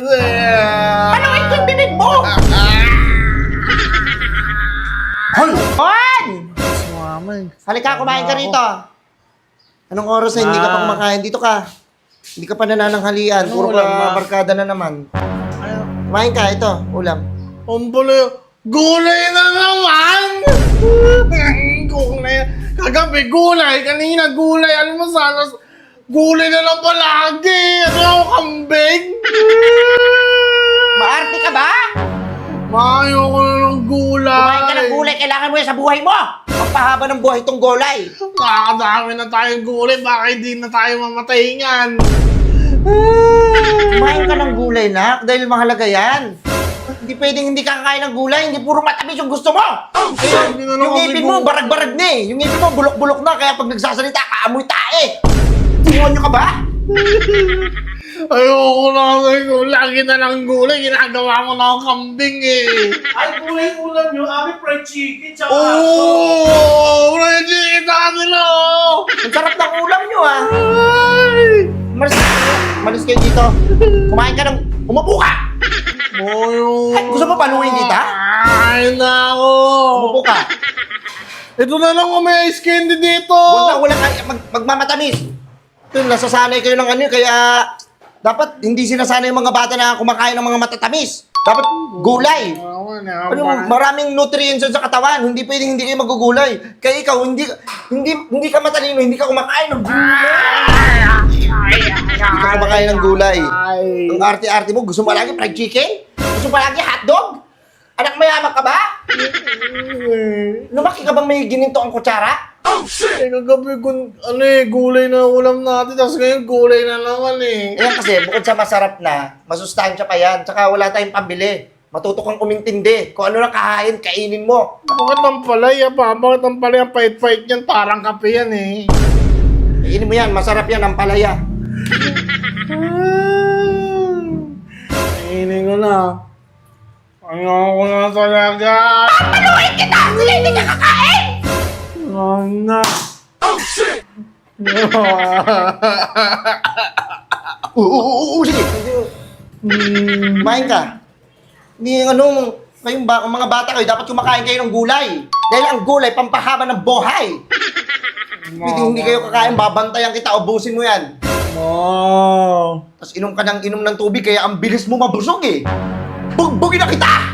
Paluin ko yung bibig mo! Hoy! Juan! Halika, kumain ka rito. Anong oras na hindi ka pa kumakain? Dito ka. Hindi ka pa nanananghalian. Puro ka barkada na naman. Kumain ka, ito, ulam. Gulay na naman! Gulay. Kagabi gulay, kanina gulay. Alam mo sana, gulay na lang palagi. Ano ako, kambing? Maarte ka ba? Mayo ko na ng gulay. Kumain ka ng gulay, kailangan mo yan sa buhay mo! Magpahaba ng buhay itong gulay. Nakakadami na tayong gulay, baka hindi na tayo mamatay niyan. Kumain ka ng gulay, nak, dahil mahalaga yan. Hindi pwedeng hindi ka kakain ng gulay, hindi puro matamis yung gusto mo. Yung ngipin mo, barag-barag na eh. Yung ngipin mo, bulok-bulok na, kaya pag nagsasalita, kaamoy tae. Tingon nyo ka ba? Ayoko na kasi lagi na lang gulay, ginagawa ko na akong kambing eh. Ay, gulay ulam nyo, amin fried chicken, tsaka Oh, fried chicken sa kanila oh. Ang sarap ng ulam nyo ah. Ay! Malis kayo dito. Kumain ka ng... Umupo ka! Ay, gusto mo paluin kita? Ay, nako! Umupo ka. Ito na lang kung may ice candy dito. Wala magmamatamis. Ito, nasasanay kayo ng ano, kaya... Dapat hindi sinasanay yung mga bata na kumakain ng mga matatamis. Dapat gulay. Ano, maraming nutrients sa katawan. Hindi pwedeng hindi kayo magugulay. Kaya ikaw, hindi ka matalino, hindi ka kumakain ng gulay. Hindi ka kumakain ng gulay. Ang arte-arte mo, gusto mo palagi fried chicken? Gusto mo palagi hotdog? Anak mayaman ka ba? Lumaki ka bang may gininto ang kutsara? Eh, kagabi gulay na ulam natin, tapos ngayon gulay na naman eh. Ayan kasi, bukod sa masarap na, masustansya pa yan, tsaka wala tayong pambili. Matuto kang umintindi. Kung ano lang kahain, kainin mo. Bakit ang palaya pa? Bakit ang palaya ang pait-pait yan? Parang kape yan eh. Kainin mo yan, masarap yan, ang palaya. Kainin ko na. Ayoko na talaga. Paluin kita! Sige, hindi ka kakain! Ano? Oh, shit! Sige. Kumain ka. Hindi, kayong mga bata kayo, dapat kumakain kayo ng gulay. Dahil ang gulay, pampahaba ng buhay. Hindi kayo kakain, babantayan kita, ubusin mo yan. Wow! Tapos inom ka ng inom ng tubig, kaya ang bilis mo mabusog eh. Bugbugin na kita!